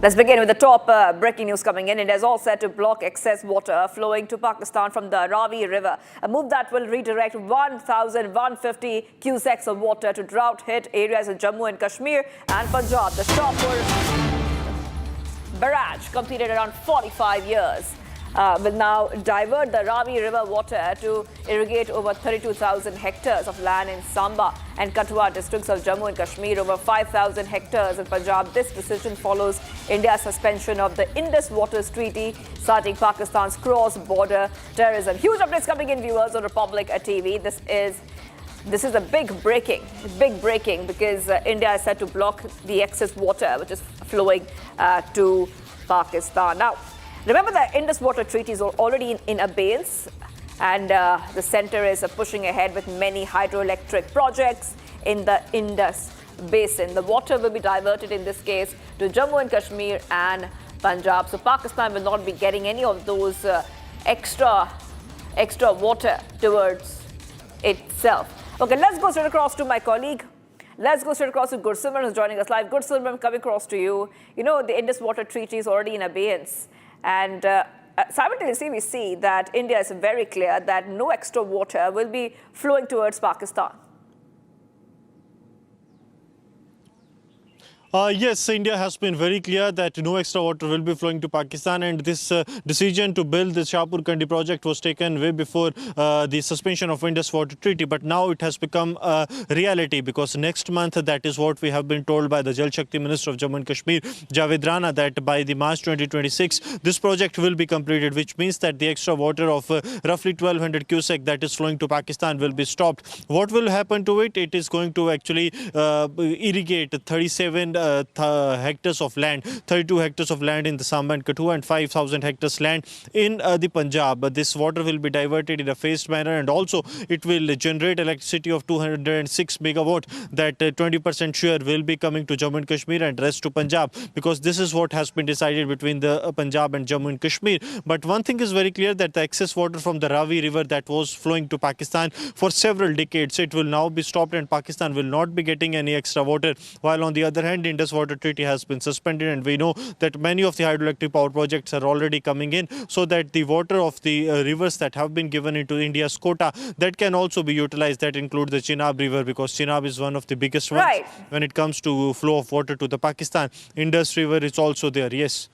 Let's begin with the top breaking news coming in. India is all set to block excess water flowing to Pakistan from the Ravi River, a move that will redirect 1,150 cusecs of water to drought-hit areas in Jammu and Kashmir and Punjab. The Shahpur Barrage, completed around 45 years, will now divert the Ravi River water to irrigate over 32,000 hectares of land in Samba and Kathua districts of Jammu and Kashmir, over 5,000 hectares in Punjab. This decision follows India's suspension of the Indus Waters Treaty, citing Pakistan's cross-border terrorism. Huge updates coming in, viewers, on Republic TV. This is a big breaking because India is set to block the excess water which is flowing to Pakistan. Now, remember, the Indus Water Treaty is already in abeyance, and the centre is pushing ahead with many hydroelectric projects in the Indus Basin. The water will be diverted in this case to Jammu and Kashmir and Punjab. So Pakistan will not be getting any of those extra water towards itself. Okay, let's go straight across to my colleague. Let's go straight across to Gursimran, who's joining us live. Gursimran, coming across to you. You know, the Indus Water Treaty is already in abeyance. And simultaneously, we see that India is very clear that no extra water will be flowing towards Pakistan. Yes, India has been very clear that no extra water will be flowing to Pakistan, and this decision to build the Shahpur Kandi project was taken way before the suspension of Indus Water Treaty. But now it has become a reality, because next month, that is what we have been told by the Jal Shakti Minister of Jammu and Kashmir, Javed Rana, that by the March 2026, this project will be completed, which means that the extra water of roughly 1,200 cusecs that is flowing to Pakistan will be stopped. What will happen to it? It is going to actually irrigate 37 hectares of land, 32 hectares of land in the Samba and Kathua, and 5,000 hectares land in the Punjab. This water will be diverted in a phased manner, and also it will generate electricity of 206 megawatt. That 20% share will be coming to Jammu and Kashmir and rest to Punjab, because this is what has been decided between the Punjab and Jammu and Kashmir. But one thing is very clear, that the excess water from the Ravi River that was flowing to Pakistan for several decades, it will now be stopped, and Pakistan will not be getting any extra water. While on the other hand, Indus Water Treaty has been suspended, and we know that many of the hydroelectric power projects are already coming in, so that the water of the rivers that have been given into India's quota, that can also be utilized. That includes the Chenab River, because Chenab is one of the biggest ones when it comes to flow of water to the Pakistan. Indus River is also there, yes.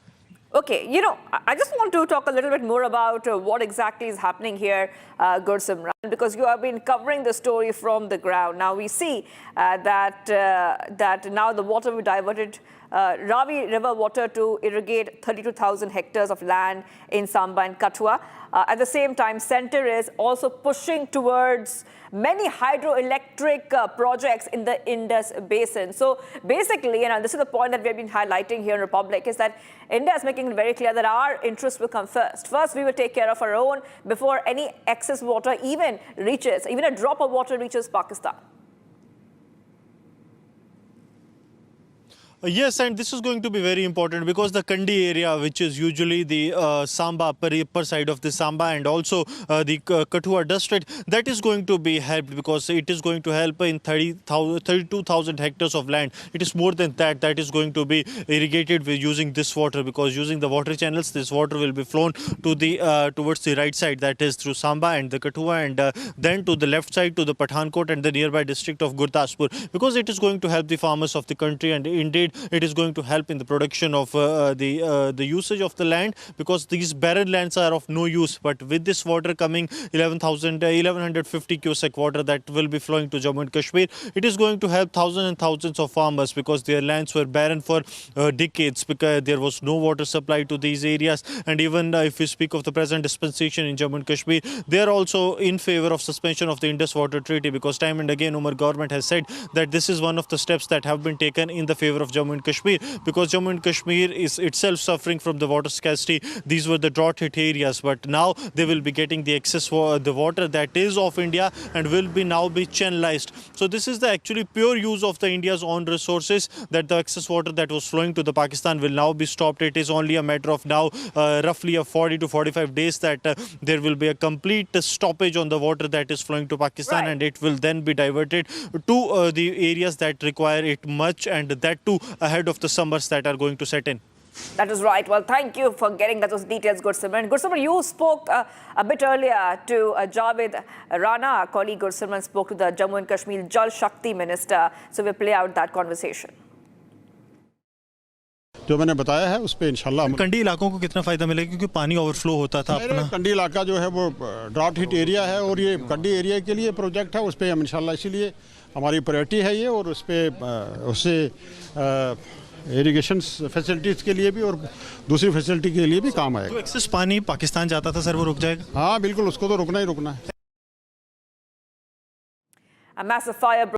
Okay, you know, I just want to talk a little bit more about what exactly is happening here, Gursimran, because you have been covering the story from the ground. Now we see that now the water will be diverted, Ravi River water, to irrigate 32,000 hectares of land in Samba and Kathua. At the same time, centre is also pushing towards many hydroelectric projects in the Indus Basin. So basically, you know, this is the point that we have been highlighting here in Republic, is that India is making it very clear that our interests will come first. First, we will take care of our own before any excess water even a drop of water reaches Pakistan. Yes, and this is going to be very important, because the Kandi area, which is usually the Samba, upper side of the Samba, and also the Kathua district, that is going to be helped, because it is going to help in 32,000 hectares of land. It is more than that. That is going to be irrigated with using this water, because using the water channels, this water will be flown to the towards the right side, that is through Samba and the Kathua, and then to the left side to the Pathankot and the nearby district of Gurdaspur, because it is going to help the farmers of the country, and indeed it is going to help in the production of the usage of the land, because these barren lands are of no use. But with this water coming, 1,150 cusec water that will be flowing to Jammu and Kashmir, it is going to help thousands and thousands of farmers, because their lands were barren for decades, because there was no water supply to these areas. And even if we speak of the present dispensation in Jammu and Kashmir, they are also in favor of suspension of the Indus Water Treaty, because time and again Umar government has said that this is one of the steps that have been taken in the favor of Jammu and Kashmir, because Jammu and Kashmir is itself suffering from the water scarcity. These were the drought-hit areas, but now they will be getting the excess the water that is of India, and will be now be channelized. So this is the actually pure use of the India's own resources, that the excess water that was flowing to the Pakistan will now be stopped. It is only a matter of now roughly a 40 to 45 days that there will be a complete stoppage on the water that is flowing to Pakistan, and it will then be diverted to the areas that require it much, and that too ahead of the summers that are going to set in. That is right. Well, thank you for getting those details, Gursimran. Gursimran, you spoke a bit earlier to Javed Rana. Our colleague Gursimran spoke to the Jammu and Kashmir Jal Shakti Minister. So we'll play out that conversation. जो मैंने बताया है उस पे इंशाल्लाह कंडी इलाकों को कितना फायदा मिलेगा क्योंकि पानी ओवरफ्लो होता था अपना। कंडी इलाका जो है वो ड्राउट हिट एरिया है और ये कंडी एरिया के लिए प्रोजेक्ट है, उस पे हम इंशाल्लाह इसीलिए हमारी प्रायोरिटी है ये, और उस पे उससे इरिगेशन फैसिलिटीज़ के लिए भी और दूसरी फैसिलिटी के लिए भी काम आएगा। जो एक्सेस पानी पाकिस्तान जाता था सर वो रुक जाएगा? हाँ बिल्कुल, उसको तो रुकना ही रुकना है। A massive fire